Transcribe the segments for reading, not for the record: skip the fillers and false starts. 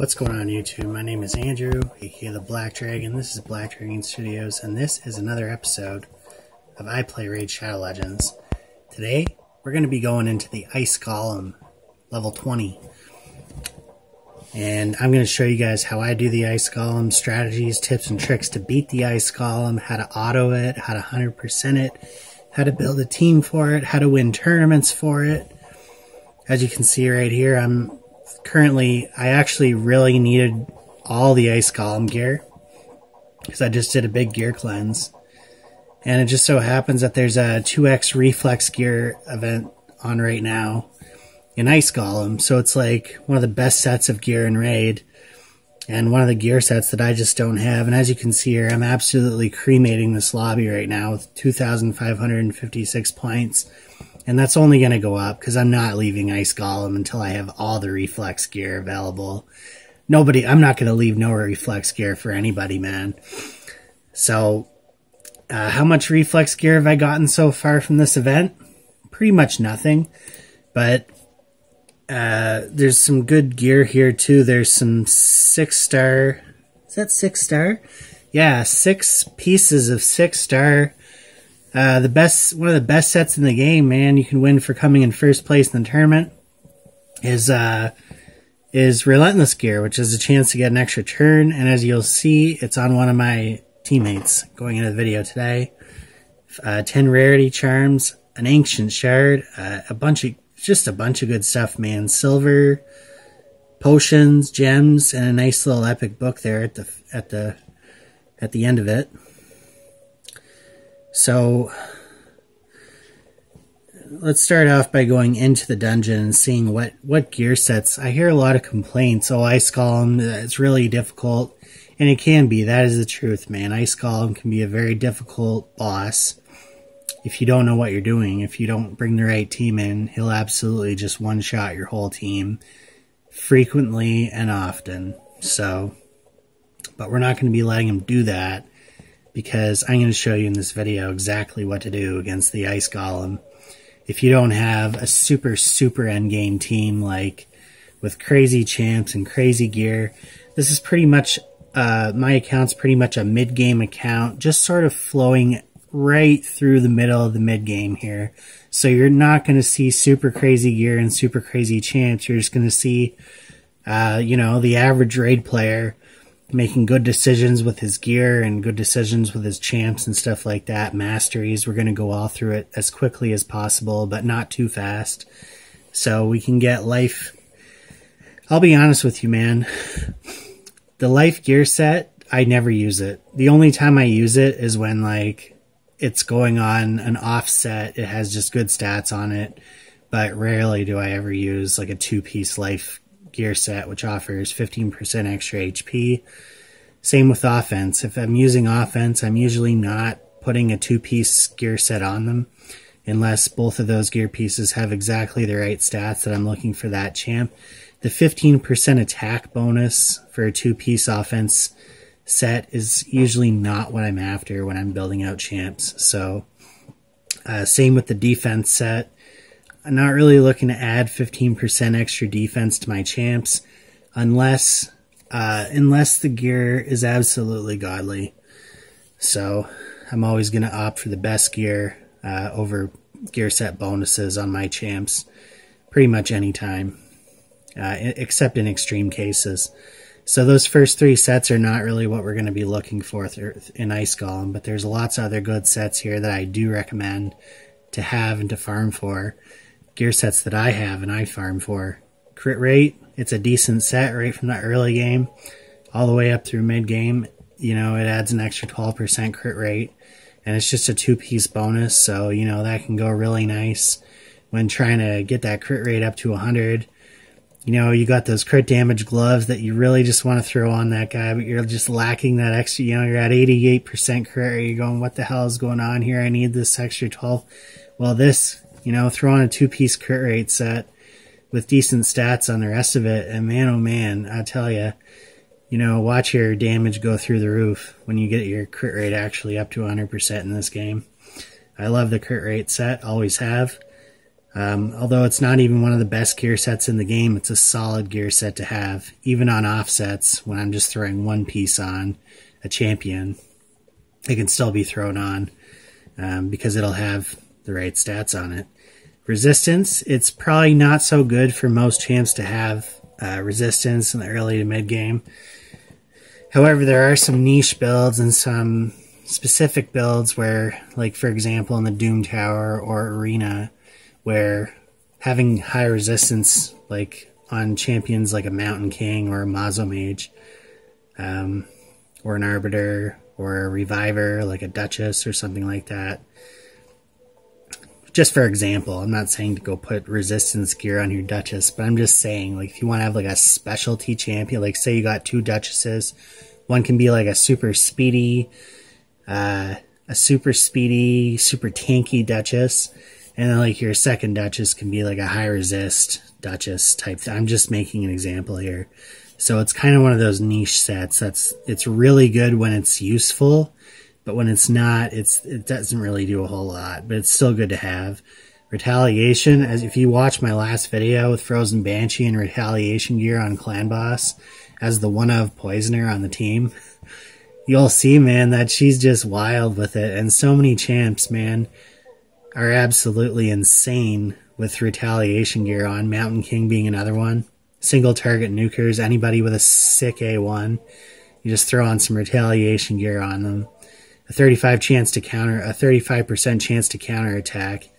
What's going on YouTube? My name is Andrew, aka the Black Dragon. This is Black Dragon Studios, and this is another episode of iPlay 𝓬𝓐𝓪 Legends. Today, we're going to be going into the Ice Golem, level 20. And I'm going to show you guys how I do the Ice Golem, strategies, tips, and tricks to beat the Ice Golem, how to auto it, how to 100% it, how to build a team for it, how to win tournaments for it. As you can see right here, I actually really needed all the Ice Golem gear because I just did a big gear cleanse, and it just so happens that there's a 2x reflex gear event on right now in Ice Golem, so it's like one of the best sets of gear in Raid and one of the gear sets that I just don't have. And as you can see here, I'm absolutely cremating this lobby right now with 2,556 points. And that's only going to go up because I'm not leaving Ice Golem until I have all the reflex gear available. I'm not going to leave no reflex gear for anybody, man. So, how much reflex gear have I gotten so far from this event? Pretty much nothing. But, there's some good gear here too. There's some 6-star, is that 6-star? Yeah, 6 pieces of 6-star. One of the best sets in the game, man. You can win for coming in first place in the tournament. Is Relentless gear, which is a chance to get an extra turn. And as you'll see, it's on one of my teammates going into the video today. 10 rarity charms, an ancient shard, just a bunch of good stuff, man. Silver, potions, gems, and a nice little epic book there at the end of it. So, let's start off by going into the dungeon and seeing what gear sets. I hear a lot of complaints, oh, Ice Golem, it's really difficult, and it can be. That is the truth, man. Ice Golem can be a very difficult boss if you don't know what you're doing. If you don't bring the right team in, he'll absolutely just one-shot your whole team frequently and often. So, but we're not going to be letting him do that, because I'm going to show you in this video exactly what to do against the Ice Golem. If you don't have a super endgame team, like with crazy champs and crazy gear, this is pretty much, my account's pretty much a mid-game account, just sort of flowing right through the middle of the mid-game here. So you're not going to see super crazy gear and super crazy champs. You're just going to see, the average raid player making good decisions with his gear and good decisions with his champs and stuff like that. Masteries, we're going to go all through it as quickly as possible, but not too fast, so we can get life. I'll be honest with you, man. The life gear set, I never use it. The only time I use it is when, like, it's going on an offset. It has just good stats on it, but rarely do I ever use, like, a 2-piece life gear set, which offers 15% extra HP. Same with offense. If I'm using offense, I'm usually not putting a 2-piece gear set on them unless both of those gear pieces have exactly the right stats that I'm looking for that champ. The 15% attack bonus for a 2-piece offense set is usually not what I'm after when I'm building out champs. So same with the defense set. I'm not really looking to add 15% extra defense to my champs unless the gear is absolutely godly. So I'm always going to opt for the best gear over gear set bonuses on my champs pretty much any time, except in extreme cases. So those first 3 sets are not really what we're going to be looking for in Ice Golem, but there's lots of other good sets here that I do recommend to have and to farm for. Gear sets that I have and I farm for. Crit rate, it's a decent set right from the early game all the way up through mid game. It adds an extra 12% crit rate, and it's just a 2-piece bonus, so that can go really nice when trying to get that crit rate up to 100. You got those crit damage gloves that you really just want to throw on that guy, but you're just lacking that extra, you're at 88% crit rate. You're going, what the hell is going on here? I need this extra 12. Well, this, throw on a 2-piece crit rate set with decent stats on the rest of it, and man, oh man, I tell you, watch your damage go through the roof when you get your crit rate actually up to 100% in this game. I love the crit rate set, always have. Although it's not even one of the best gear sets in the game, it's a solid gear set to have, even on offsets. When I'm just throwing one piece on a champion, it can still be thrown on because it'll have the right stats on it. Resistance, it's probably not so good for most champs to have resistance in the early to mid game. However, there are some niche builds and some specific builds where, like for example in the Doom Tower or Arena, where having high resistance, like on champions like a Mountain King or a Mazo Mage, or an Arbiter or a Reviver like a Duchess or something like that. Just for example, I'm not saying to go put resistance gear on your Duchess, but I'm just saying, like, if you want to have like a specialty champion, like say you got two Duchesses, one can be like a super speedy, super tanky Duchess, and then like your second Duchess can be like a high resist Duchess type thing. I'm just making an example here. So it's kind of one of those niche sets it's really good when it's useful, but when it's not, it doesn't really do a whole lot, but it's still good to have. Retaliation, as if you watch my last video with Frozen Banshee and retaliation gear on Clan Boss as the one of Poisoner on the team, you'll see, man, that she's just wild with it. And so many champs, man, are absolutely insane with retaliation gear on. Mountain King being another one. Single target nukers, anybody with a sick A1, you just throw on some retaliation gear on them. A 35% chance to counter attack,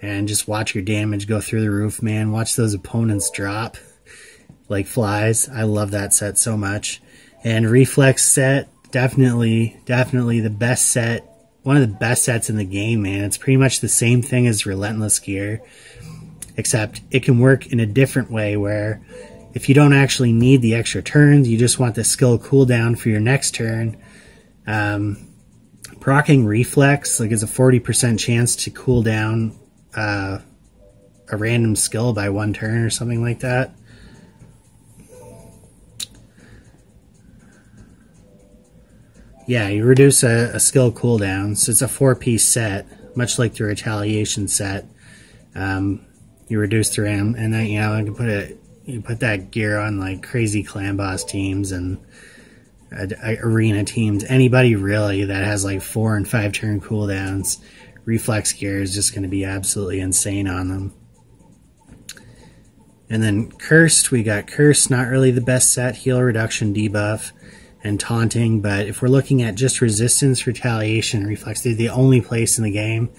and just watch your damage go through the roof, man. Watch those opponents drop like flies. I love that set so much. And reflex set, definitely the best set. One of the best sets in the game, man. It's pretty much the same thing as Relentless gear, except it can work in a different way where if you don't actually need the extra turns, you just want the skill cooldown for your next turn, proccing Reflex like is a 40% chance to cool down a random skill by one turn or something like that. Yeah, you reduce a skill cooldown, so it's a 4-piece set, much like the retaliation set. You reduce the RAM, and then you put that gear on like crazy Clan Boss teams and arena teams. Anybody really that has like 4 and 5 turn cooldowns, reflex gear is just going to be absolutely insane on them. And then Cursed, we got Cursed, not really the best set, heal reduction debuff and taunting, but if we're looking at just resistance, retaliation, reflex, they're the only place in the game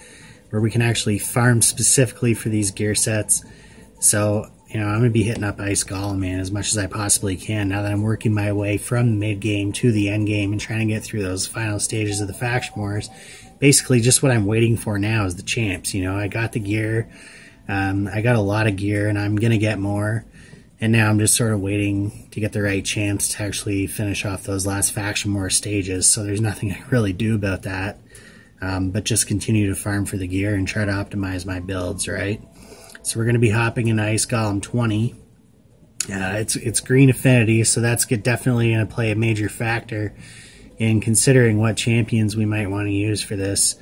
where we can actually farm specifically for these gear sets. So, you know, I'm going to be hitting up Ice Golem, man, as much as I possibly can now that I'm working my way from the mid game to the end game and trying to get through those final stages of the faction wars. Basically, just what I'm waiting for now is the champs. You know, I got the gear, I got a lot of gear, and I'm going to get more. And now I'm just sort of waiting to get the right champs to actually finish off those last faction war stages. So there's nothing I can really do about that, but just continue to farm for the gear and try to optimize my builds, right? So we're going to be hopping into Ice Golem 20. It's green affinity, so that's definitely going to play a major factor in considering what champions we might want to use for this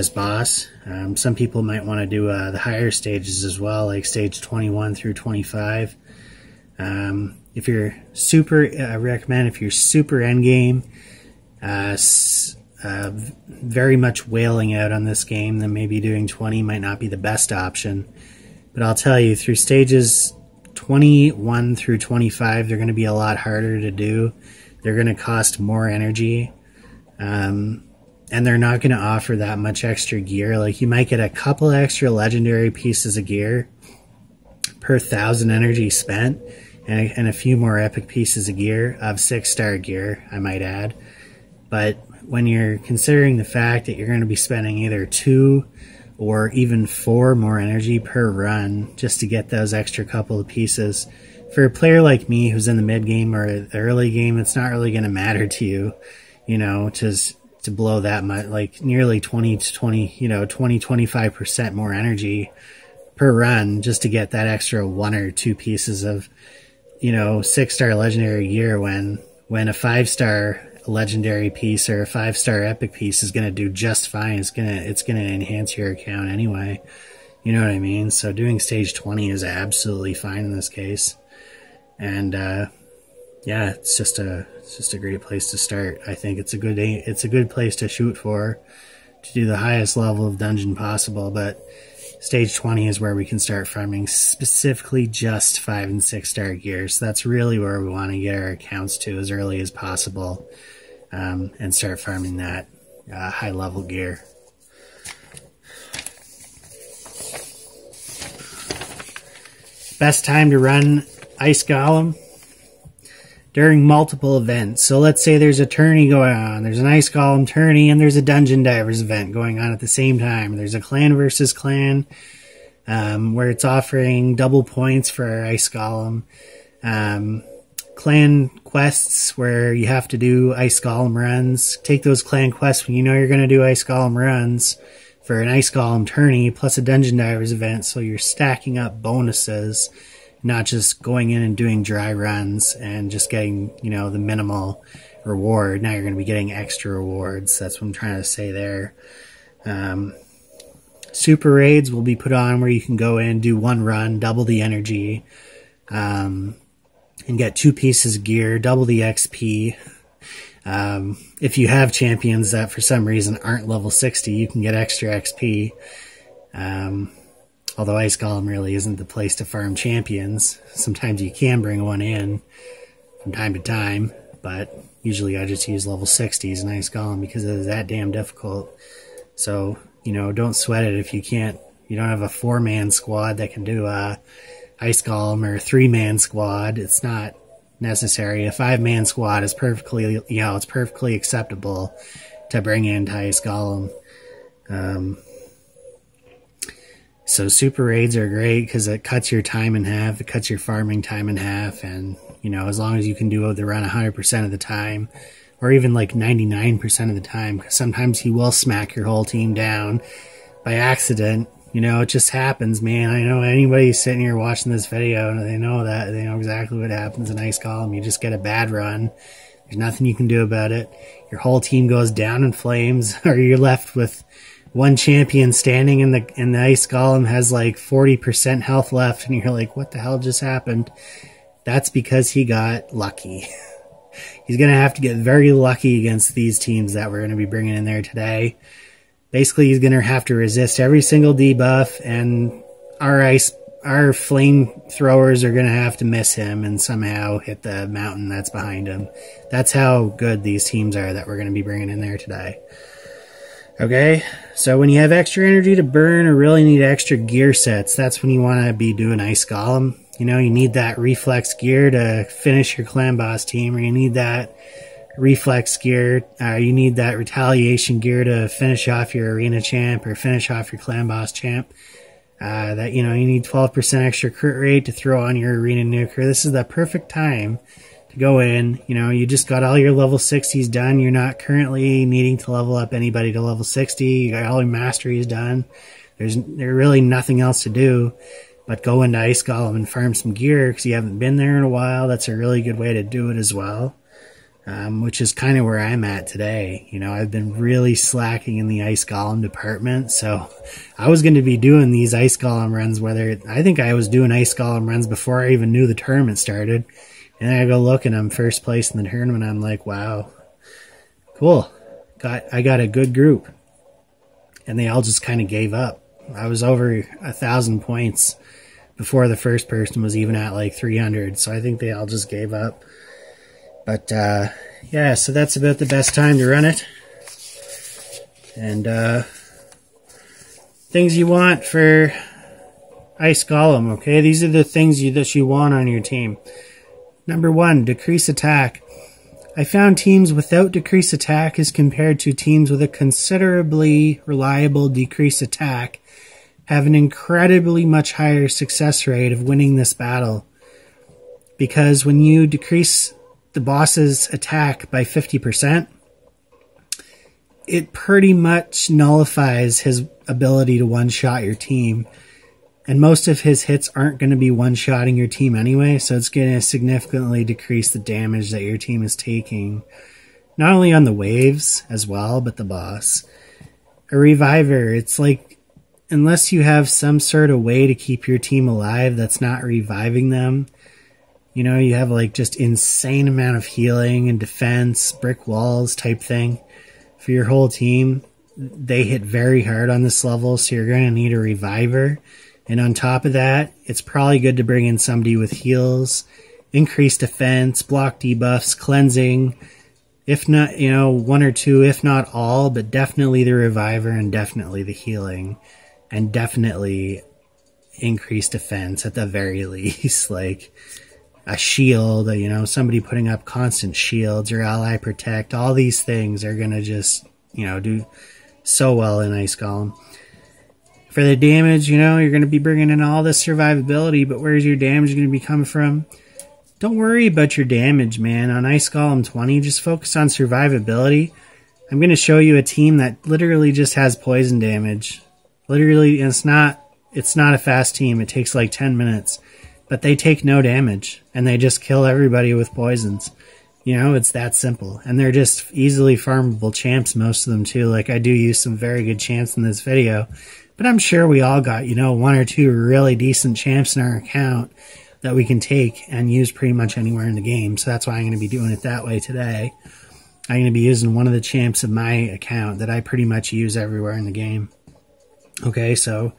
boss. Some people might want to do the higher stages as well, like stage 21 through 25. If you're super, I recommend if you're super endgame, very much wailing out on this game, then maybe doing 20 might not be the best option. But I'll tell you, through stages 21 through 25, they're going to be a lot harder to do. They're going to cost more energy. And they're not going to offer that much extra gear. Like, you might get a couple extra legendary pieces of gear per 1,000 energy spent, and a few more epic pieces of gear, of 6-star gear, I might add. But when you're considering the fact that you're going to be spending either 2 or even 4 more energy per run just to get those extra couple of pieces, for a player like me who's in the mid game or the early game, it's not really going to matter to you, you know, to blow that much, like nearly 25% more energy per run just to get that extra 1 or 2 pieces of, you know, 6-star legendary gear when a 5-star legendary piece or a 5-star epic piece is going to do just fine. It's going to enhance your account anyway. You know what I mean? So doing stage 20 is absolutely fine in this case. And yeah, it's just a great place to start. I think it's a good place to shoot for, to do the highest level of dungeon possible. But stage 20 is where we can start farming specifically just 5 and 6 star gear. So that's really where we want to get our accounts to as early as possible, and start farming that high level gear. Best time to run Ice Golem during multiple events. So let's say there's a tourney going on, there's an Ice Golem tourney, and there's a Dungeon Divers event going on at the same time. There's a clan versus clan, where it's offering double points for our Ice Golem. Clan quests where you have to do Ice Golem runs. Take those clan quests when you know you're going to do Ice Golem runs for an Ice Golem tourney plus a Dungeon Divers event, so you're stacking up bonuses, not just going in and doing dry runs and just getting, you know, the minimal reward. Now you're going to be getting extra rewards. That's what I'm trying to say there. Super raids will be put on where you can go in, do one run, double the energy, and get 2 pieces of gear, double the XP. If you have champions that for some reason aren't level 60, you can get extra XP. Although Ice Golem really isn't the place to farm champions. Sometimes you can bring one in from time to time, but usually I just use level 60s in Ice Golem because it is that damn difficult. So, you know, don't sweat it if you don't have a 4-man squad that can do Ice Golem, or a 3-man squad. It's not necessary. A 5-man squad is perfectly, it's perfectly acceptable to bring into Ice Golem. So super raids are great because it cuts your time in half. It cuts your farming time in half. And, you know, as long as you can do the run 100% of the time, or even like 99% of the time, because sometimes he will smack your whole team down by accident. You know, it just happens, man. I know anybody sitting here watching this video, and they know that. They know exactly what happens in Ice Golem. You just get a bad run. There's nothing you can do about it. Your whole team goes down in flames, or you're left with one champion standing in the Ice Golem has like 40% health left, and you're like, what the hell just happened? That's because he got lucky. He's going to have to get very lucky against these teams that we're going to be bringing in there today. Basically, he's going to have to resist every single debuff, and our flame throwers are going to have to miss him and somehow hit the mountain that's behind him. That's how good these teams are that we're going to be bringing in there today. Okay, so when you have extra energy to burn or really need extra gear sets, that's when you want to be doing Ice Golem. You know, you need that reflex gear to finish your clan boss team, or you need that reflex gear, you need that retaliation gear to finish off your arena champ or finish off your clan boss champ. You need 12% extra crit rate to throw on your arena nuker. This is the perfect time to go in. You know, you just got all your level 60s done. You're not currently needing to level up anybody to level 60. You got all your masteries done. There's really nothing else to do but go into Ice Golem and farm some gear because you haven't been there in a while. That's a really good way to do it as well. Which is kind of where I'm at today. You know, I've been really slacking in the Ice Golem department, so I was going to be doing these Ice Golem runs, I think I was doing Ice Golem runs before I even knew the tournament started, and then I go look and I'm first place in the tournament. I'm like, wow, cool. I got a good group, and they all just kind of gave up. I was over 1,000 points before the first person was even at like 300, so I think they all just gave up. But, yeah, so that's about the best time to run it. And, things you want for Ice Golem, okay? These are the things that you want on your team. Number 1, decrease attack. I found teams without decrease attack as compared to teams with a considerably reliable decrease attack have an incredibly much higher success rate of winning this battle. Because when you decrease the boss's attack by 50%, it pretty much nullifies his ability to one-shot your team. And most of his hits aren't going to be one-shotting your team anyway, so it's going to significantly decrease the damage that your team is taking. Not only on the waves as well, but the boss. A reviver, it's like unless you have some sort of way to keep your team alive that's not reviving them, you know, you have like just insane amount of healing and defense, brick walls type thing for your whole team. They hit very hard on this level, so you're going to need a reviver. And on top of that, it's probably good to bring in somebody with heals, increased defense, block debuffs, cleansing. If not, you know, one or two, if not all, but definitely the reviver and definitely the healing. And definitely increased defense at the very least. Like a shield, you know, somebody putting up constant shields, your ally protect. All these things are going to just, you know, do so well in Ice Golem. For the damage, you know, you're going to be bringing in all this survivability, but where's your damage going to be coming from? Don't worry about your damage, man. On Ice Golem 20, just focus on survivability. I'm going to show you a team that literally just has poison damage. Literally, and it's not a fast team. It takes like 10 minutes. But they take no damage, and they just kill everybody with poisons. You know, it's that simple. And they're just easily farmable champs, most of them too. Like, I do use some very good champs in this video. But I'm sure we all got, you know, one or two really decent champs in our account that we can take and use pretty much anywhere in the game. So that's why I'm going to be doing it that way today. I'm going to be using one of the champs of my account that I pretty much use everywhere in the game. Okay, so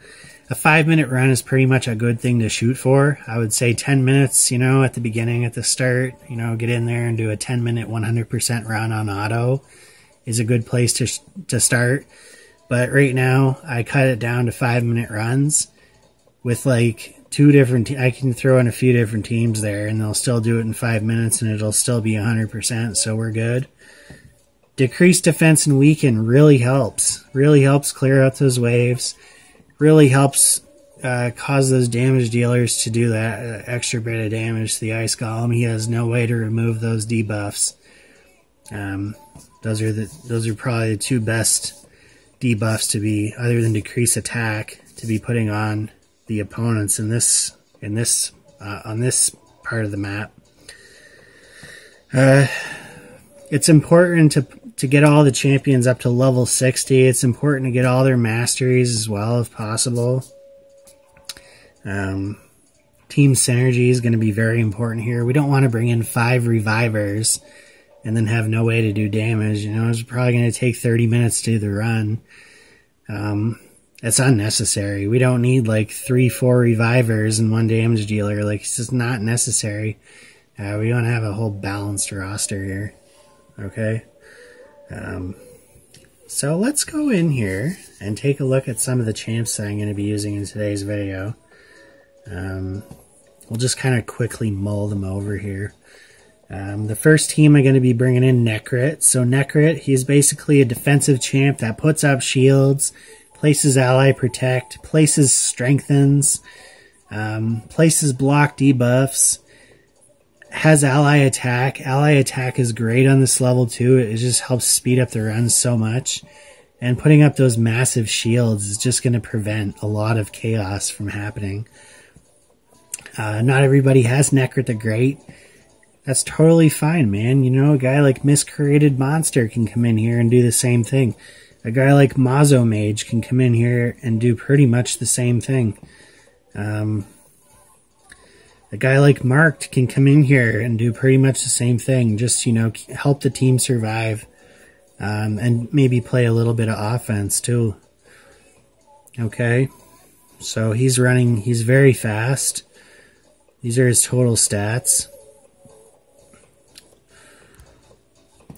a 5-minute run is pretty much a good thing to shoot for. I would say 10 minutes, you know, at the beginning, at the start, you know, get in there and do a 10-minute 100% run on auto is a good place to start. But right now, I cut it down to 5-minute runs with like I can throw in a few different teams there and they'll still do it in 5 minutes and it'll still be 100%, so we're good. Decreased defense and weaken really helps. Really helps clear out those waves. Really helps cause those damage dealers to do that extra bit of damage to the Ice Golem. He has no way to remove those debuffs. Those are probably the two best debuffs to be, other than decrease attack, to be putting on the opponents on this part of the map. It's important to get all the champions up to level 60. It's important to get all their masteries as well if possible. Team synergy is going to be very important here. We don't want to bring in 5 revivers and then have no way to do damage. You know, it's probably going to take 30 minutes to do the run. It's unnecessary. We don't need like 3-4 revivers and 1 damage dealer. Like, it's just not necessary. We want to have a whole balanced roster here. Okay. So let's go in here and take a look at some of the champs that I'm going to be using in today's video. We'll just kind of quickly mull them over here. The first team I'm going to be bringing in 𝓑𝓬𝓬𝓬𝓬. So 𝓑𝓬𝓬𝓬𝓬, he's basically a defensive champ that puts up shields, places ally protect, places strengthens, places block debuffs, has ally attack. Ally attack is great on this level too. It just helps speed up the runs so much. And putting up those massive shields is just going to prevent a lot of chaos from happening. Not everybody has 𝓑𝓬𝓬𝓬𝓬 the Great. That's totally fine, man. You know, a guy like Miscreated Monster can come in here and do the same thing. A guy like Mazo Mage can come in here and do pretty much the same thing. A guy like Marked can come in here and do pretty much the same thing. Just, you know, help the team survive. And maybe play a little bit of offense too. Okay. So he's very fast. These are his total stats.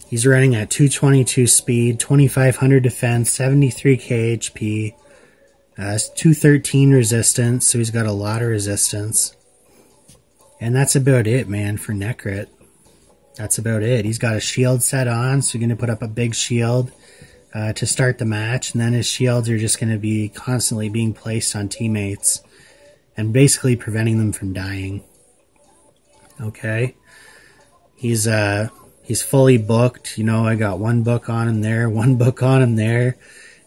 He's running at 222 speed, 2500 defense, 73k HP, 213 resistance, so he's got a lot of resistance. And that's about it, man, for 𝓑𝓬𝓬𝓬𝓬. That's about it. He's got a shield set on, so you're going to put up a big shield to start the match, and then his shields are just going to be constantly being placed on teammates and basically preventing them from dying. Okay. He's fully booked. You know, I got 1 book on him there, 1 book on him there,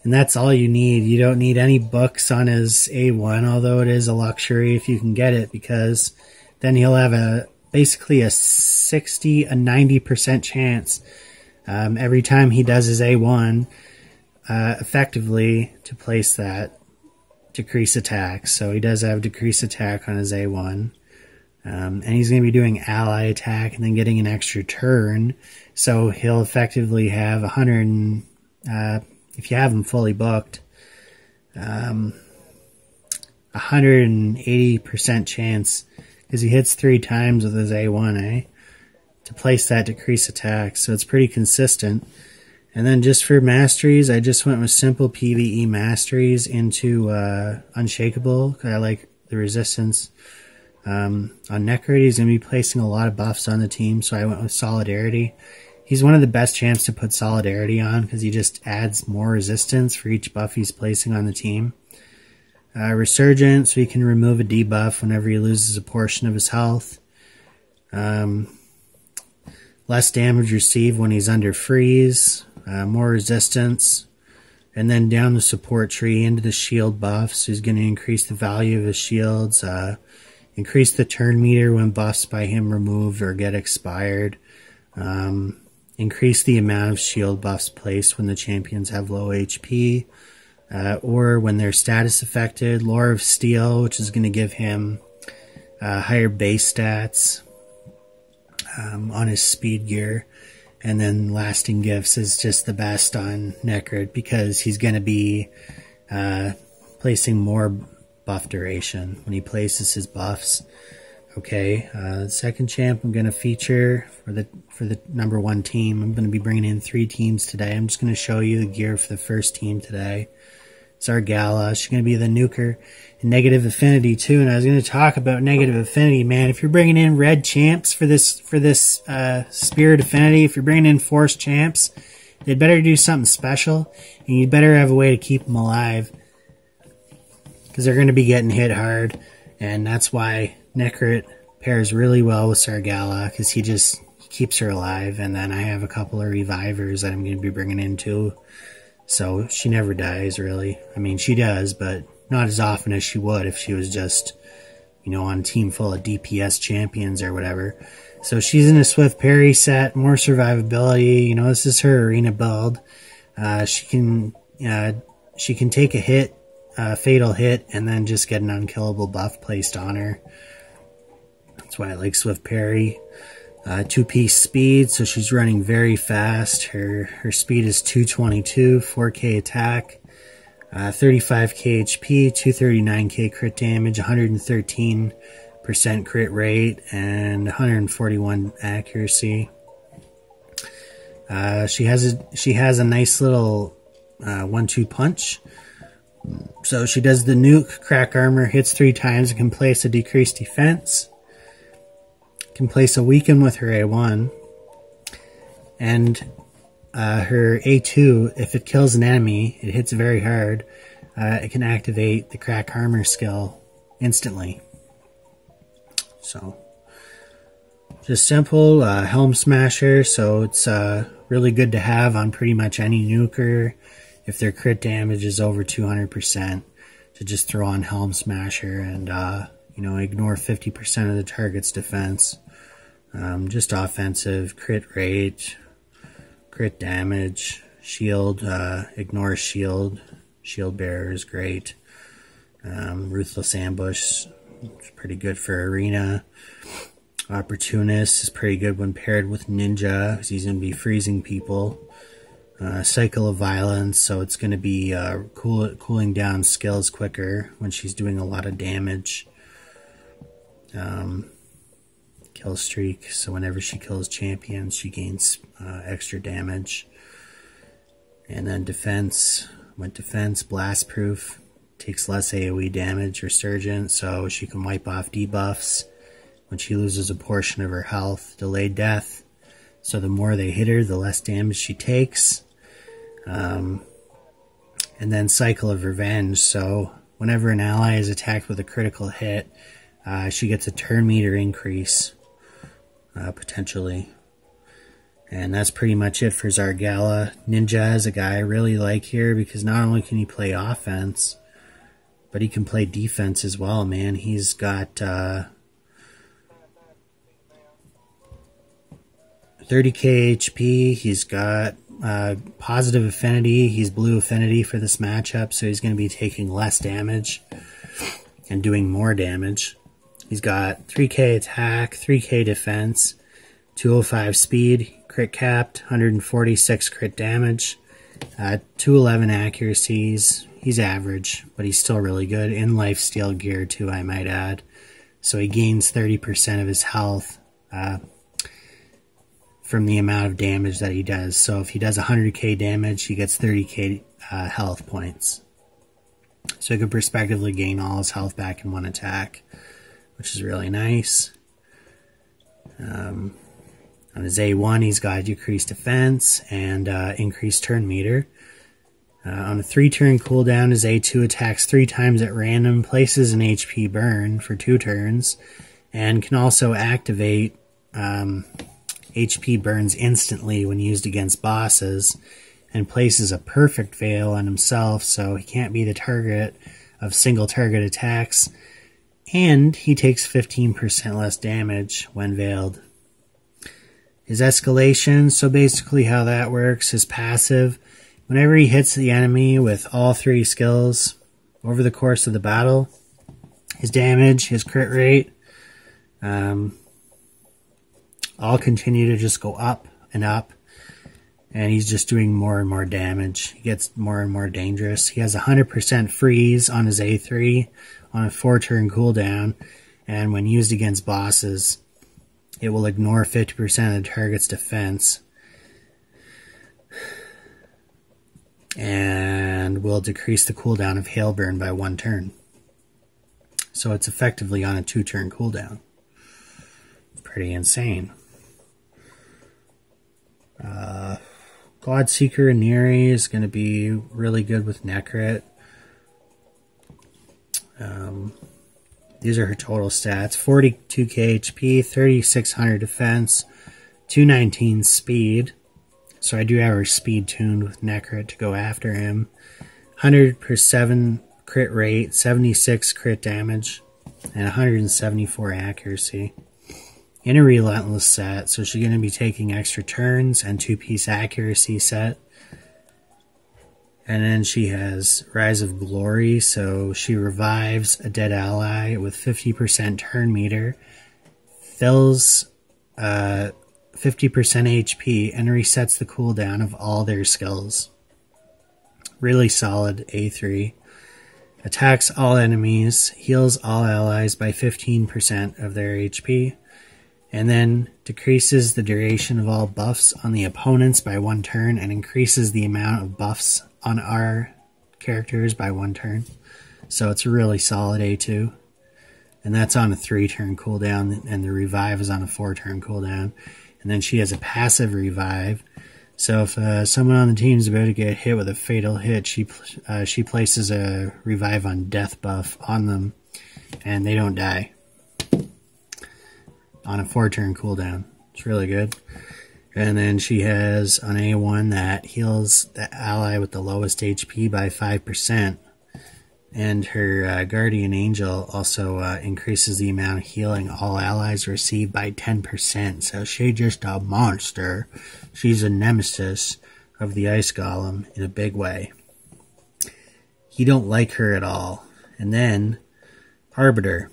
and that's all you need. You don't need any books on his A1, although it is a luxury if you can get it, because then he'll have basically a 90% chance every time he does his A1 effectively to place that decrease attack. So he does have decrease attack on his A1. And he's going to be doing ally attack and then getting an extra turn. So he'll effectively have 100, if you have him fully booked, 180% chance, because he hits 3 times with his A1, to place that decrease attack. So it's pretty consistent. And then just for masteries, I just went with simple PvE masteries into Unshakable, because I like the resistance. On Necrit, he's going to be placing a lot of buffs on the team, so I went with Solidarity. He's one of the best champs to put Solidarity on, because he just adds more resistance for each buff he's placing on the team. Resurgent, so he can remove a debuff whenever he loses a portion of his health. Less damage received when he's under freeze. More resistance. And then down the support tree into the shield buff, so he's going to increase the value of his shields. Increase the turn meter when buffs by him removed or get expired. Increase the amount of shield buffs placed when the champions have low HP. Or when they're status affected. Lore of Steel, which is going to give him higher base stats on his speed gear. And then Lasting Gifts is just the best on Necrit, because he's going to be placing more buff duration when he places his buffs. Okay, second champ I'm going to feature for the #1 team. I'm going to be bringing in 3 teams today. I'm just going to show you the gear for the first team today. 𝓬𝓭𝓪, she's going to be the nuker. And negative affinity too, and I was going to talk about negative affinity, man. If you're bringing in red champs for this spirit affinity, if you're bringing in force champs, they'd better do something special, and you'd better have a way to keep them alive, because they're going to be getting hit hard. And that's why Necrit pairs really well with 𝓬𝓭𝓪, because he keeps her alive. And then I have a couple of revivers that I'm going to be bringing in too, so she never dies really. I mean, she does, but not as often as she would if she was just, you know, on a team full of DPS champions or whatever. So she's in a swift parry set, more survivability. You know, this is her arena build. She can take a hit, fatal hit, and then just get an unkillable buff placed on her. That's why I like swift parry. 2-piece speed, so she's running very fast. Her speed is 222, 4k attack. 35k HP, 239k crit damage, 113% crit rate, and 141 accuracy. She has a nice little 1-2 punch. So she does the nuke, crack armor, hits 3 times, and can place a decreased defense. Can place a weaken with her A1. And her A2, if it kills an enemy, it hits very hard, it can activate the crack armor skill instantly. So, just simple. Helm Smasher, so it's really good to have on pretty much any nuker if their crit damage is over 200%, to just throw on Helm Smasher and you know, ignore 50% of the target's defense. Just offensive, crit rate, crit damage, shield, ignore shield, shield bearer is great. Ruthless Ambush is pretty good for arena. Opportunist is pretty good when paired with Ninja, because he's going to be freezing people. Cycle of Violence, so it's going to be cooling down skills quicker when she's doing a lot of damage. Kill streak, so whenever she kills champions, she gains extra damage. And then defense, blast proof, takes less AoE damage. Resurgent, so she can wipe off debuffs when she loses a portion of her health. Delayed death, so the more they hit her, the less damage she takes. And then cycle of revenge, so whenever an ally is attacked with a critical hit, she gets a turn meter increase. Potentially. And that's pretty much it for 𝓬𝓭𝓪. Ninja is a guy I really like here, because not only can he play offense, but he can play defense as well, man. He's got 30k HP, he's got positive affinity. He's blue affinity for this matchup, so he's going to be taking less damage and doing more damage. He's got 3k attack, 3k defense, 205 speed, crit capped, 146 crit damage, 211 accuracies. He's average, but he's still really good. In lifesteal gear too, I might add. So he gains 30% of his health from the amount of damage that he does. So if he does 100k damage, he gets 30k health points. So he could prospectively gain all his health back in one attack, which is really nice. On his A1, he's got decreased defense and increased turn meter. On a 3-turn cooldown, his A2 attacks 3 times at random, places an HP burn for 2 turns, and can also activate HP burns instantly when used against bosses, and places a perfect veil on himself, so he can't be the target of single target attacks, and he takes 15% less damage when veiled. His escalation, so basically how that works, his passive, whenever he hits the enemy with all 3 skills over the course of the battle, his damage, his crit rate, all continue to just go up and up, and he's just doing more and more damage. He gets more and more dangerous. He has 100% freeze on his A3 on a 4-turn cooldown, and when used against bosses, it will ignore 50% of the target's defense and will decrease the cooldown of hail burn by 1 turn. So it's effectively on a 2-turn cooldown. Pretty insane. 𝓂𝓐𝓬𝓪𝓬𝓴 is going to be really good with Necrit. These are her total stats. 42k HP, 3600 defense, 219 speed. So I do have her speed tuned with Necrit to go after him. 100% crit rate, 76 crit damage, and 174 accuracy. In a relentless set, so she's going to be taking extra turns and 2-piece accuracy set. And then she has Rise of Glory, so she revives a dead ally with 50% turn meter, fills 50% HP, and resets the cooldown of all their skills. Really solid A3. Attacks all enemies, heals all allies by 15% of their HP, and then decreases the duration of all buffs on the opponents by 1 turn and increases the amount of buffs on our characters by 1 turn. So it's a really solid A2. And that's on a 3-turn cooldown, and the revive is on a 4-turn cooldown. And then she has a passive revive. So if someone on the team is about to get hit with a fatal hit, she places a revive on death buff on them, and they don't die. On a 4-turn cooldown. It's really good. And then she has an A1 that heals the ally with the lowest HP by 5%. And her Guardian Angel also increases the amount of healing all allies receive by 10%. So she's just a monster. She's a nemesis of the Ice Golem in a big way. He don't like her at all. And then Arbiter.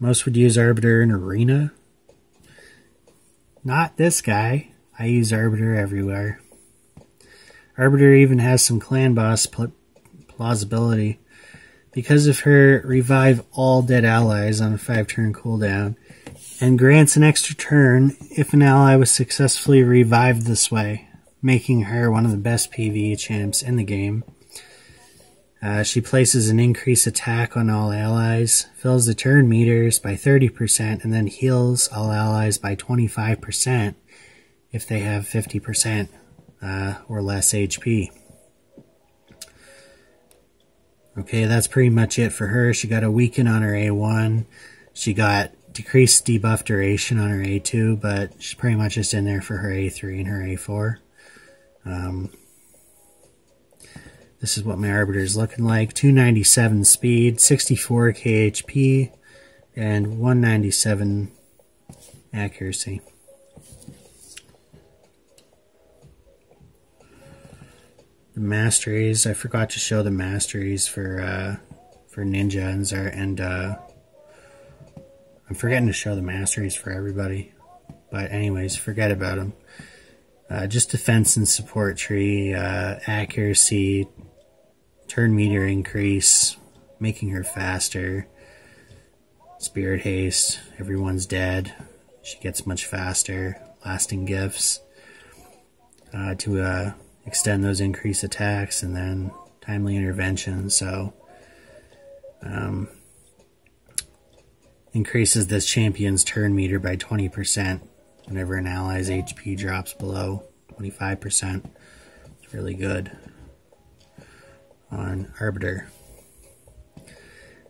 Most would use Arbiter in Arena. Not this guy. I use Arbiter everywhere. Arbiter even has some clan boss plausibility. Because of her revive all dead allies on a 5-turn cooldown, and grants an extra turn if an ally was successfully revived this way, making her one of the best PvE champs in the game. She places an increased attack on all allies, fills the turn meters by 30%, and then heals all allies by 25% if they have 50% or less HP. Okay, that's pretty much it for her. She got a weaken on her A1. She got decreased debuff duration on her A2, but she's pretty much just in there for her A3 and her A4. This is what my Arbiter is looking like. 297 speed, 64 KHP, and 197 accuracy. the masteries. I forgot to show the masteries for Ninja and I'm forgetting to show the masteries for everybody. But anyways, forget about them. Just defense and support tree, accuracy, turn meter increase, making her faster, spirit haste, everyone's dead, she gets much faster, lasting gifts, to extend those increased attacks, and then timely intervention. So increases this champion's turn meter by 20% whenever an ally's HP drops below 25%. It's really good on Arbiter.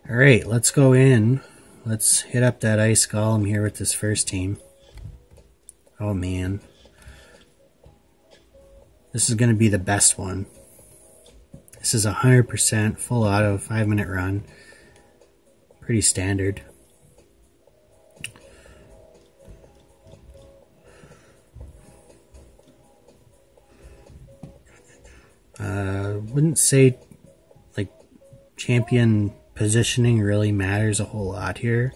Alright, let's go in. Let's hit up that Ice Golem here with this first team. Oh man. This is going to be the best one. This is 100% full auto, 5-minute run. Pretty standard. Wouldn't say like champion positioning really matters a whole lot here.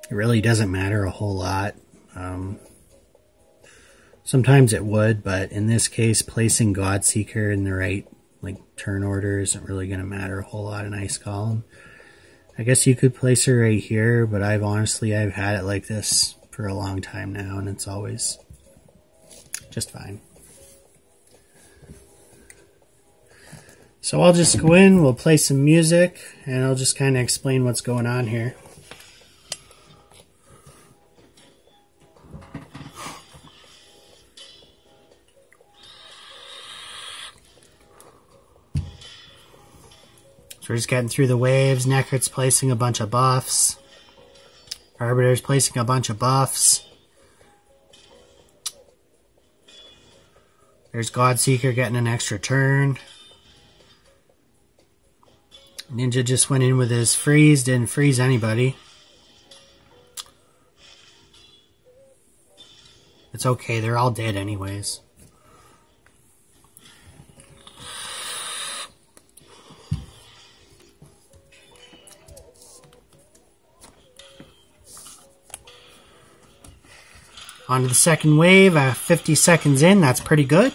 It really doesn't matter a whole lot. Sometimes it would, but in this case, placing Godseeker in the right turn order isn't really going to matter a whole lot in Ice Golem. I guess you could place her right here, but I've had it like this for a long time now, and it's always just fine. So I'll just go in, we'll play some music, and I'll just kind of explain what's going on here. So we're just getting through the waves. Necrit's placing a bunch of buffs. Arbiter's placing a bunch of buffs. There's Godseeker getting an extra turn. Ninja just went in with his freeze, didn't freeze anybody. It's okay, they're all dead anyways. On to the second wave, 50 seconds in, that's pretty good.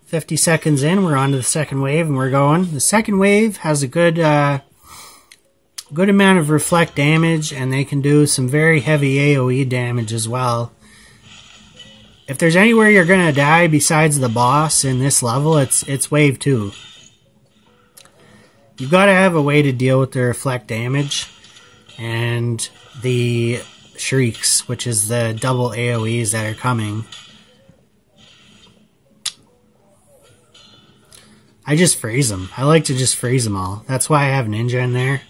50 seconds in, we're on to the second wave, and we're going. The second wave has a good amount of reflect damage, and they can do some very heavy AoE damage as well. If there's anywhere you're going to die besides the boss in this level, it's wave 2. You've got to have a way to deal with the reflect damage and the shrieks, which is the double AoEs that are coming. I just freeze them. I like to just freeze them all. That's why I have Ninja in there.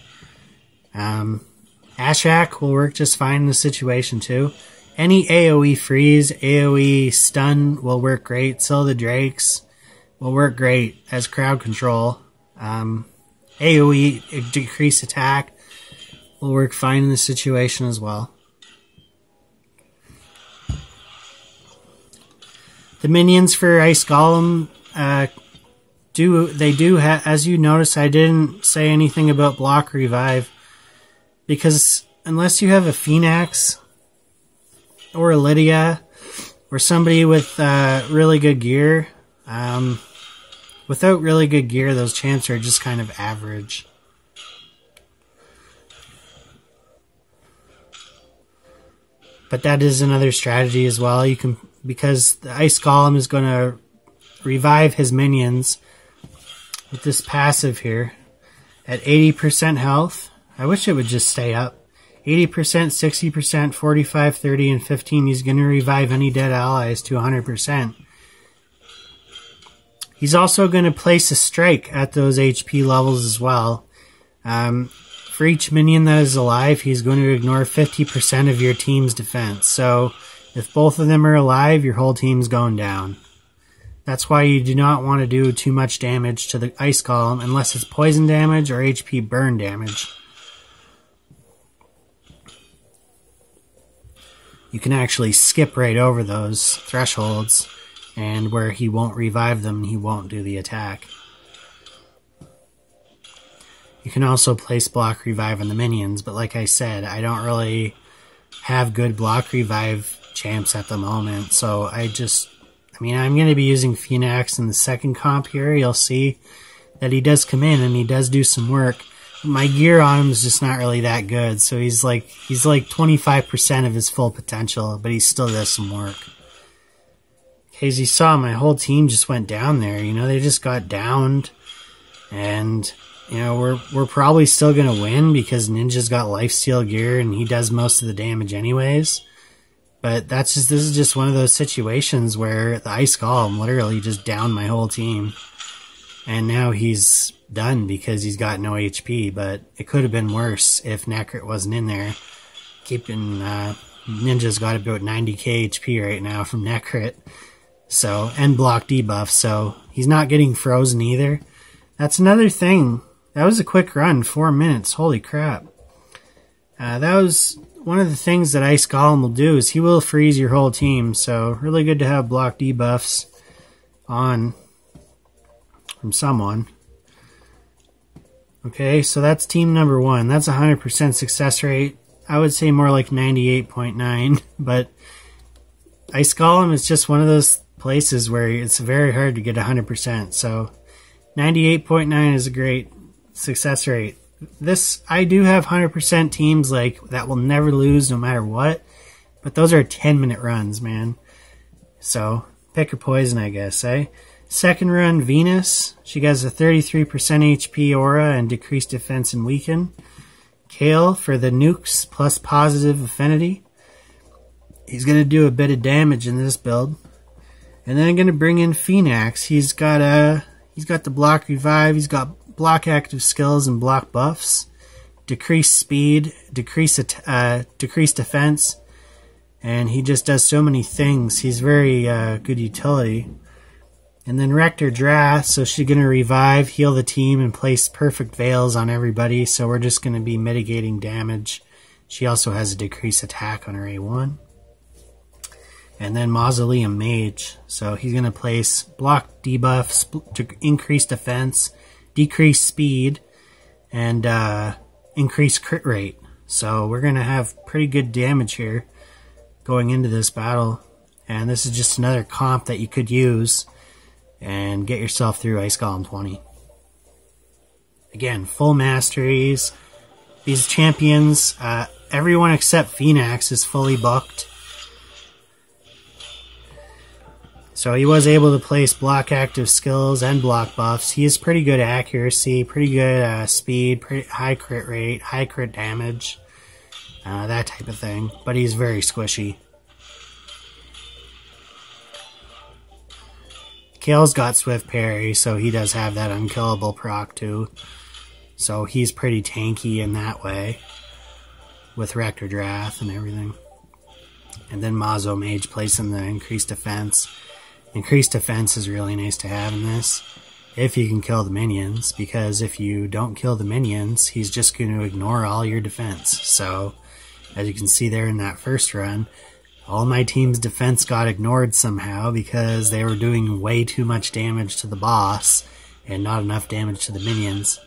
Ashak will work just fine in the situation too. Any AoE freeze, AoE stun will work great. 𝓬𝓬𝓬𝓬 will work great as crowd control. AoE decrease attack will work fine in this situation as well. The minions for Ice Golem, as you notice, I didn't say anything about block revive, because unless you have a Phoenix or a Lydia or somebody with really good gear, without really good gear, those champs are just kind of average. But that is another strategy as well. You can, because the Ice Golem is going to revive his minions with this passive here at 80% health. I wish it would just stay up. 80%, 60%, 45, 30, and 15. He's going to revive any dead allies to 100%. He's also going to place a strike at those HP levels as well. For each minion that is alive, he's going to ignore 50% of your team's defense. So if both of them are alive, your whole team's going down. That's why you do not want to do too much damage to the Ice Golem unless it's poison damage or HP burn damage. You can actually skip right over those thresholds and where he won't revive them, he won't do the attack. You can also place block revive on the minions, but like I said, I don't really have good block revive champs at the moment, so I'm going to be using Phoenix in the second comp here. You'll see that he does come in and he does do some work. My gear on him is just not really that good, so he's like 25% of his full potential, but he still does some work. Okay, as you saw, my whole team just went down there. You know, they just got downed, and you know, we're probably still gonna win because Ninja's got lifesteal gear and he does most of the damage anyways. But this is just one of those situations where the Ice Golem literally just downed my whole team. And now he's done because he's got no HP, but it could have been worse if 𝓑𝓏𝓬𝓬 wasn't in there. Ninja's got about 90k HP right now from 𝓑𝓏𝓬𝓬. So, and block debuff, so he's not getting frozen either. That's another thing. That was a quick run, 4 minutes, holy crap. That was one of the things that Ice Golem will do, is he will freeze your whole team, so really good to have block debuffs on from someone. Okay, so that's team number 1. That's 100% success rate. I would say more like 98.9, but Ice Golem is just one of those places where it's very hard to get 100%, so 98.9 is a great success rate. I do have 100% teams like that will never lose no matter what, but those are 10-minute runs, man. So pick your poison, I guess, eh? Second run, Venus. She has a 33% HP aura and decreased defense and weaken. Kale for the nukes plus positive affinity. He's going to do a bit of damage in this build. And then I'm going to bring in Phoenix. He's got the block revive. He's got block active skills and block buffs. Decreased speed, decreased defense. And he just does so many things. He's very good utility. And then 𝓑𝓬𝓷, so she's going to revive, heal the team, and place perfect veils on everybody. So we're just going to be mitigating damage. She also has a decreased attack on her A1. And then Mausoleum Mage. So he's going to place block debuffs to increase defense, decrease speed, and increase crit rate. So we're going to have pretty good damage here going into this battle. And this is just another comp that you could use and get yourself through Ice Golem 20. Again, full masteries. These champions, everyone except Phoenix is fully booked. So he was able to place block active skills and block buffs. He has pretty good accuracy, pretty good speed, pretty high crit rate, high crit damage, that type of thing. But he's very squishy. Kale's got Swift Parry, so he does have that unkillable proc too. So he's pretty tanky in that way, with 𝓑𝓬𝓷 and everything. And then Mazo Mage placing the increased defense. Increased defense is really nice to have in this, if you can kill the minions, because if you don't kill the minions, he's just going to ignore all your defense. So, as you can see there in that first run, all my team's defense got ignored somehow because they were doing way too much damage to the boss and not enough damage to the minions.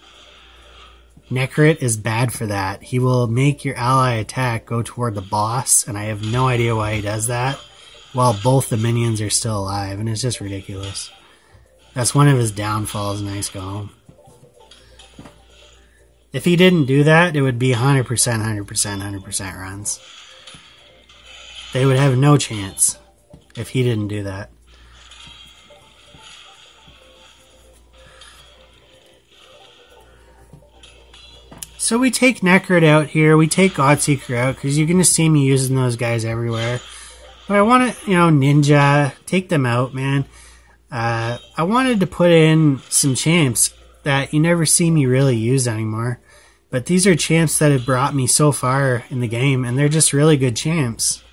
𝓑𝓏𝓬𝓬 is bad for that. He will make your ally attack go toward the boss, and I have no idea why he does that, while both the minions are still alive, and it's just ridiculous. That's one of his downfalls in Ice Golem. If he didn't do that, it would be 100%, 100%, 100% runs. They would have no chance if he didn't do that. So we take 𝓑𝓏𝓬𝓬 out here. We take Godseeker out because you're going to see me using those guys everywhere. But I want to, Ninja, take them out, man. I wanted to put in some champs that you never see me really use anymore. But these are champs that have brought me so far in the game, and they're just really good champs.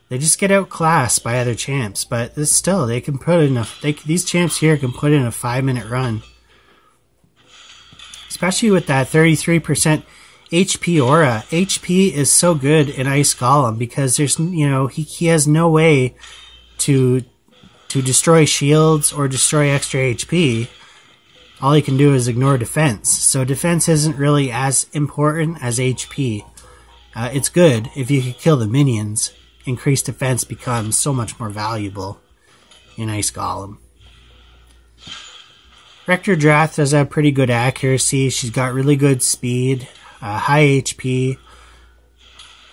They just get outclassed by other champs, but still, they can put in these champs here can put in a 5-minute run. Especially with that 33% HP aura. HP is so good in Ice Golem because there's, he has no way to to destroy shields or destroy extra HP, all he can do is ignore defense. So defense isn't really as important as HP. It's good if you can kill the minions. Increased defense becomes so much more valuable in Ice Golem. 𝓬𝓸𝓷 does have pretty good accuracy. She's got really good speed, high HP,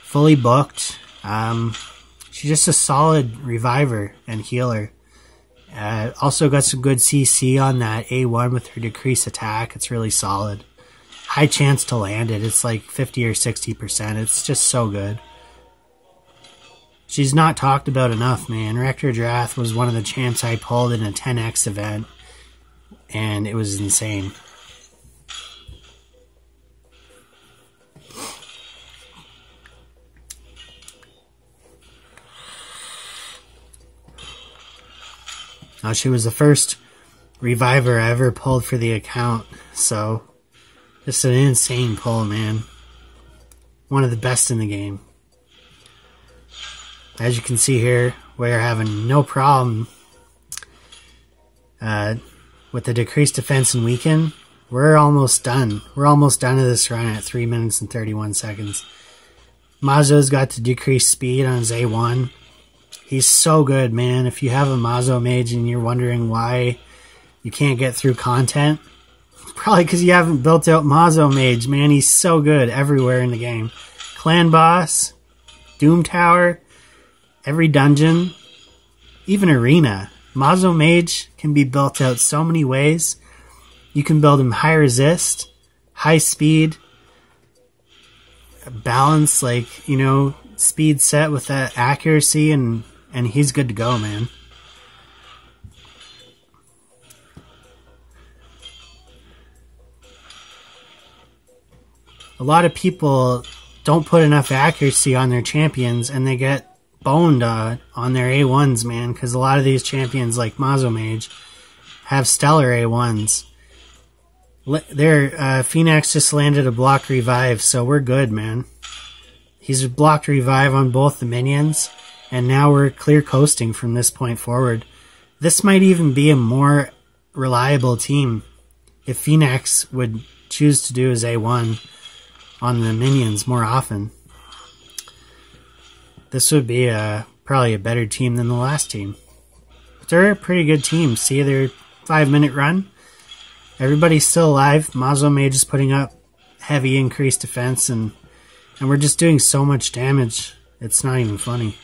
fully booked. She's just a solid reviver and healer. Also got some good CC on that A1 with her decreased attack. It's really solid. High chance to land it. It's like 50 or 60%. It's just so good. She's not talked about enough, man. 𝓬𝓸𝓷 was one of the champs I pulled in a 10x event, and it was insane. Now, she was the first reviver I ever pulled for the account, so just an insane pull, man. One of the best in the game. As you can see here, we're having no problem with the decreased defense and weaken. We're almost done. We're almost done to this run at 3 minutes and 31 seconds. Mazo's got the decreased speed on his A1. He's so good, man. If you have a Mazo mage and you're wondering why you can't get through content, probably because you haven't built out Mazo mage, man. He's so good everywhere in the game. Clan boss, Doom Tower, every dungeon, even arena. Mazo mage can be built out so many ways. You can build him high resist, high speed, balance, like, you know, speed set with that accuracy, and he's good to go, man. A lot of people don't put enough accuracy on their champions, and they get boned on their A1s, man, because a lot of these champions, like Mazo Mage, have stellar A1s. Their 𝓑𝓏𝓙 just landed a block revive, so we're good, man. He's blocked revive on both the minions, and now we're clear coasting from this point forward. This might even be a more reliable team if 𝓑𝓏𝓙 would choose to do his A1 on the minions more often. This would be probably a better team than the last team. But they're a pretty good team. See their 5-minute run? Everybody's still alive. Mazo Mage is putting up heavy increased defense, and we're just doing so much damage. It's not even funny.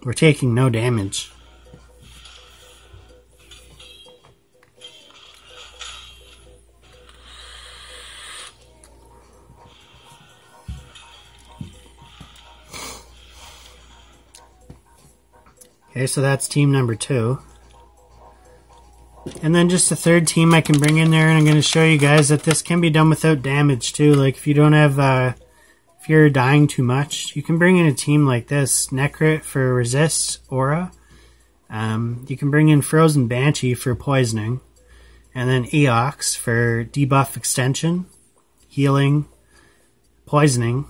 We're taking no damage. Okay, so that's team number 2. And then just a third team I can bring in there, and I'm going to show you guys that this can be done without damage too. Like if you don't have, if you're dying too much, you can bring in a team like this. Necrit for resist aura. You can bring in Frozen Banshee for poisoning. And then Eox for debuff extension, healing, poisoning,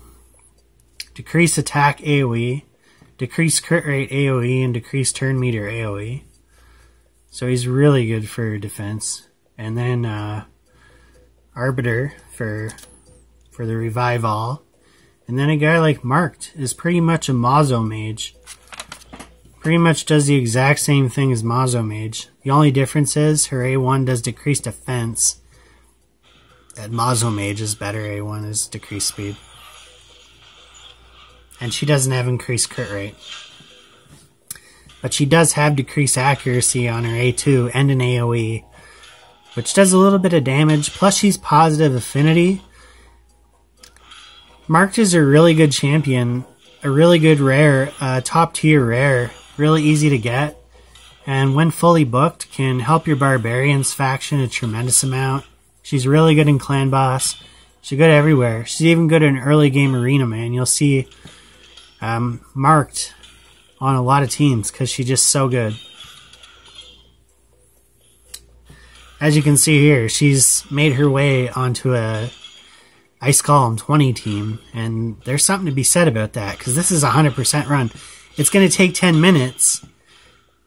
decrease attack AoE, decrease crit rate AoE, and decrease turn meter AoE. So he's really good for defense. And then Arbiter for the revive all. And then a guy like Marked is pretty much a Mazo Mage. Pretty much does the exact same thing as Mazo Mage. The only difference is her A1 does decreased defense. That Mazo Mage is better A1 is decreased speed. And she doesn't have increased crit rate. But she does have decreased accuracy on her A2 and an AoE, which does a little bit of damage, plus she's positive affinity. Marked is a really good champion, a really good rare, top tier rare, really easy to get, and when fully booked can help your Barbarians faction a tremendous amount. She's really good in Clan Boss. She's good everywhere. She's even good in early game arena, man. You'll see Marked on a lot of teams because she's just so good. As you can see here, she's made her way onto a Ice Golem 20 team, and there's something to be said about that because this is a 100% run. It's going to take 10 minutes,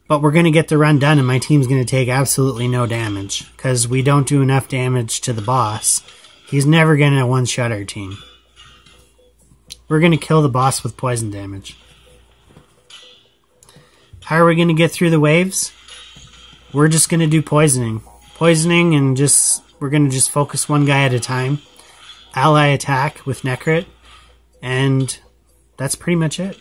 But we're going to get the run done, and my team's going to take absolutely no damage, because we don't do enough damage to the boss. He's never going to one-shot our team. We're going to kill the boss with poison damage. How are we going to get through the waves? We're just going to do poisoning. Poisoning, and we're going to just focus one guy at a time. Ally attack with Necrit, and that's pretty much it.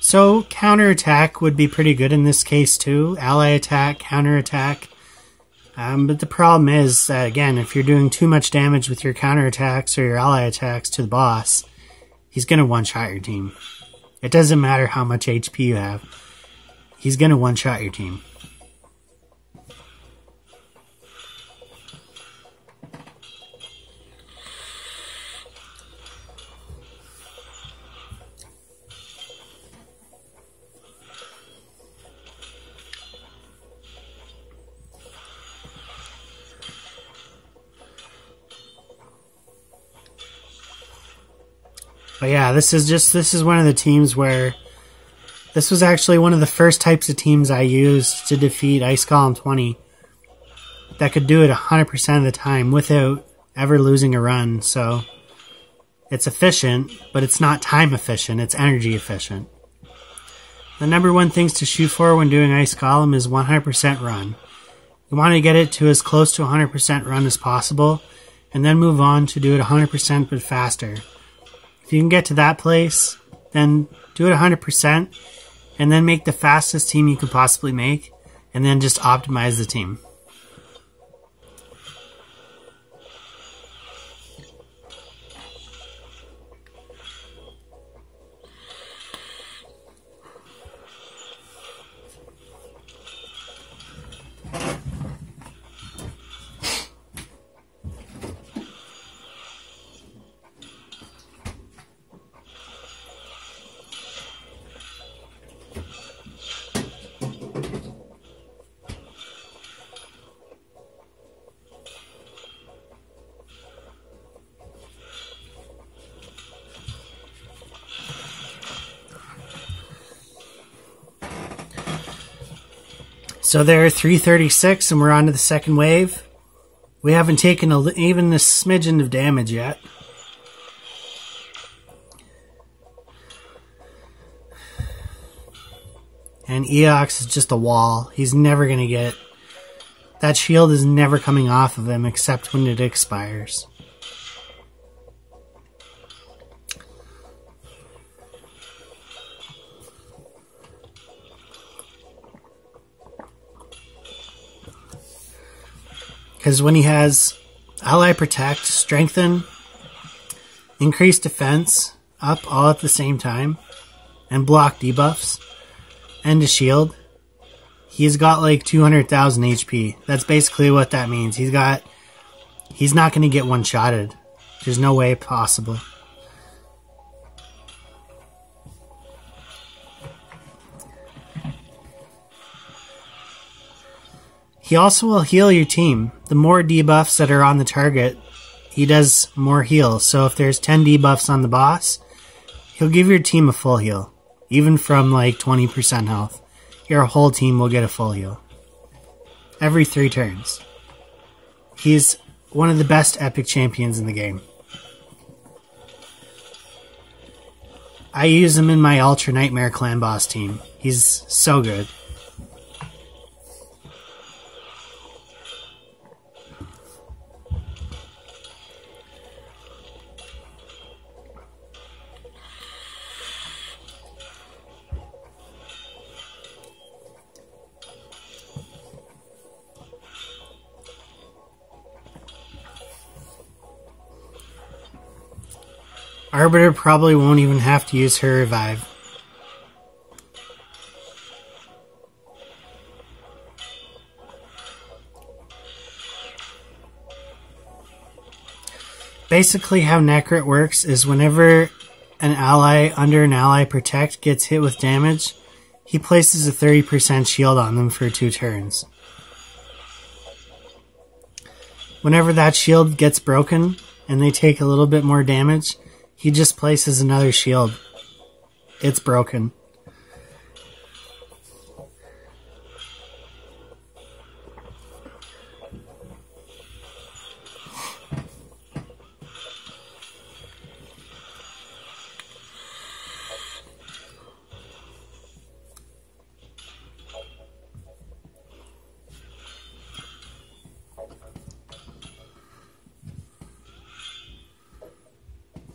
So counterattack would be pretty good in this case too. Ally attack, counterattack. But the problem is that, again, if you're doing too much damage with your counterattacks or your ally attacks to the boss, he's going to one-shot your team. It doesn't matter how much HP you have. He's going to one-shot your team. But yeah, this is one of the teams where this was actually one of the first types of teams I used to defeat Ice Golem 20 that could do it 100% of the time without ever losing a run. So it's efficient, but it's not time efficient, it's energy efficient. The number one things to shoot for when doing Ice Golem is 100% run. You want to get it to as close to 100% run as possible, and then move on to do it 100% but faster. If you can get to that place, then do it 100%, and then make the fastest team you could possibly make, and then just optimize the team. So there are 336, and we're on to the second wave. We haven't taken even a smidgen of damage yet. And Eox is just a wall. He's never going to get... That shield is never coming off of him except when it expires. Because when he has Ally Protect, Strengthen, Increased Defense, up all at the same time, and block debuffs, and a shield, he's got like 200,000 HP. That's basically what that means. He's not going to get one-shotted. There's no way possible. He also will heal your team. The more debuffs that are on the target, he does more heal. So if there's 10 debuffs on the boss, he'll give your team a full heal. Even from like 20% health. Your whole team will get a full heal. Every 3 turns. He's one of the best epic champions in the game. I use him in my Ultra Nightmare Clan Boss team. He's so good. Arbiter probably won't even have to use her revive. Basically how Necrit works is whenever an ally under an ally protect gets hit with damage, he places a 30% shield on them for 2 turns. Whenever that shield gets broken and they take a little bit more damage, he just places another shield. It's broken.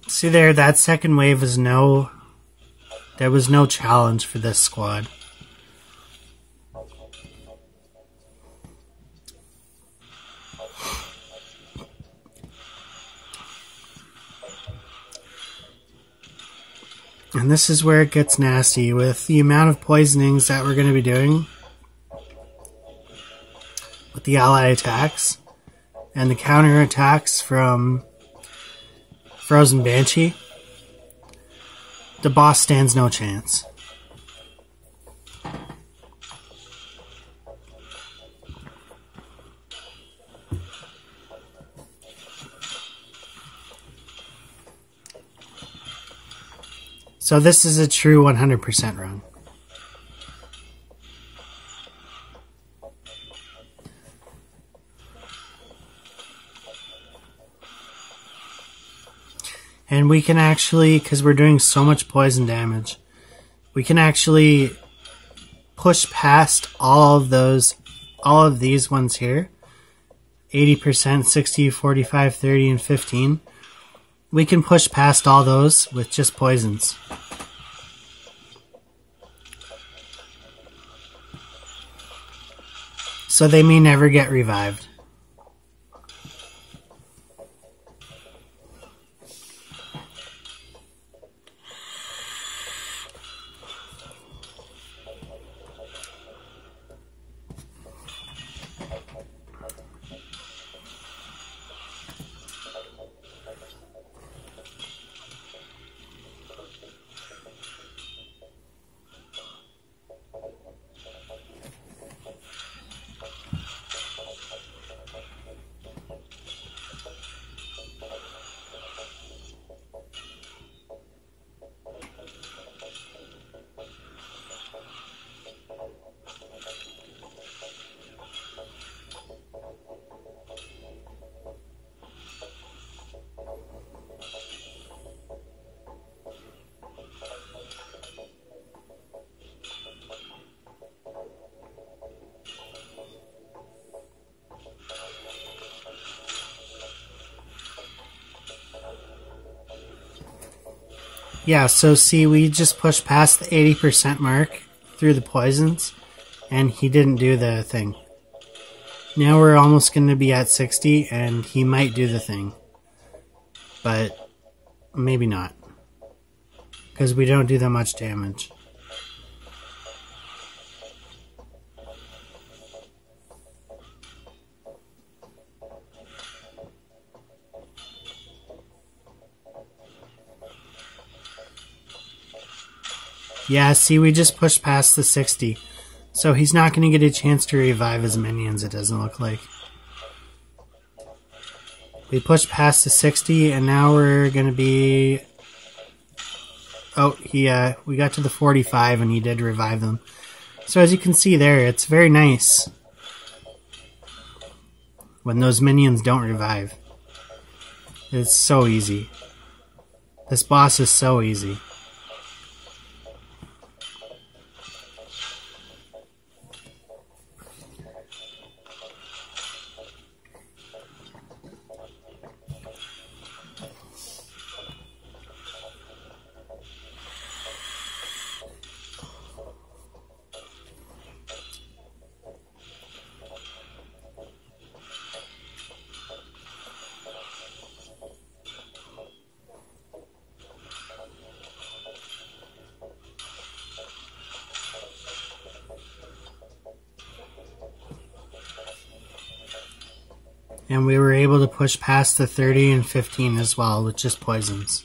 See there, that second wave was there was no challenge for this squad. And this is where it gets nasty with the amount of poisonings that we're going to be doing with the ally attacks and the counter attacks from Frozen Banshee. The boss stands no chance. So this is a true 100% run. And we can actually, because we're doing so much poison damage, we can actually push past all of these ones here. 80%, 60, 45, 30, and 15. We can push past all those with just poisons. So they may never get revived. Yeah, so see, we just pushed past the 80% mark through the poisons, and he didn't do the thing. Now we're almost going to be at 60, and he might do the thing. But maybe not. Because we don't do that much damage. Yeah, see, we just pushed past the 60. So he's not going to get a chance to revive his minions, it doesn't look like. We pushed past the 60, and now we're going to be... Oh, we got to the 45, and he did revive them. So as you can see there, it's very nice when those minions don't revive. It's so easy. This boss is so easy. And we were able to push past the 30 and 15 as well with just poisons.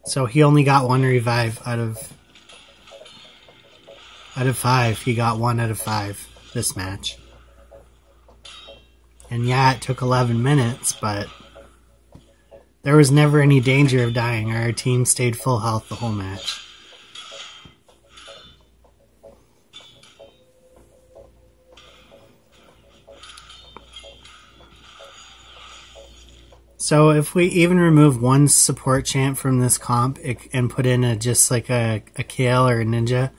So he only got one revive out of 5. He got 1 out of 5 this match. And yeah, it took 11 minutes, but there was never any danger of dying. Our team stayed full health the whole match. So if we even remove one support champ from this comp and put in just like a Kale or a Ninja,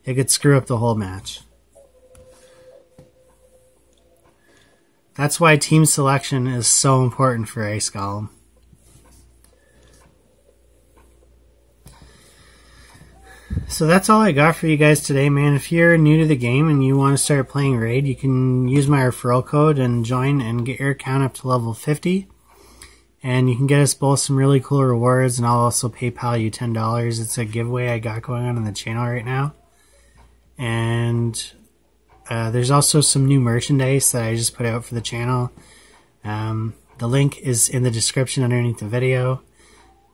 it could screw up the whole match. That's why team selection is so important for Ice Golem. So that's all I got for you guys today, man. If you're new to the game and you want to start playing Raid, you can use my referral code and join and get your account up to level 50. And you can get us both some really cool rewards, and I'll also PayPal you $10. It's a giveaway I got going on the channel right now. And there's also some new merchandise that I just put out for the channel. The link is in the description underneath the video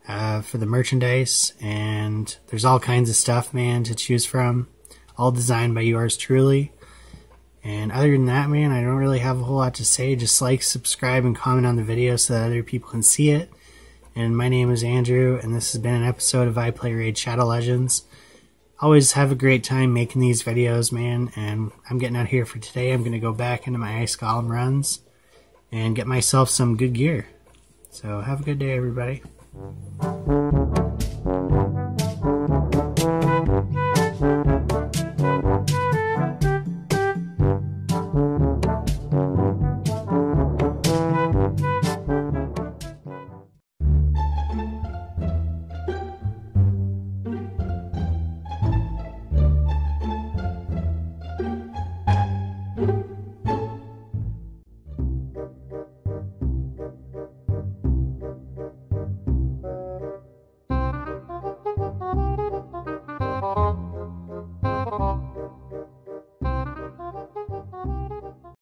for the merchandise. And there's all kinds of stuff, man, to choose from. All designed by yours truly. And other than that, man, I don't really have a whole lot to say. Just like, subscribe, and comment on the video so that other people can see it. And my name is Andrew, and this has been an episode of iPlay Raid Shadow Legends. Always have a great time making these videos, man. And I'm getting out here for today. I'm going to go back into my Ice Golem runs and get myself some good gear. So have a good day, everybody.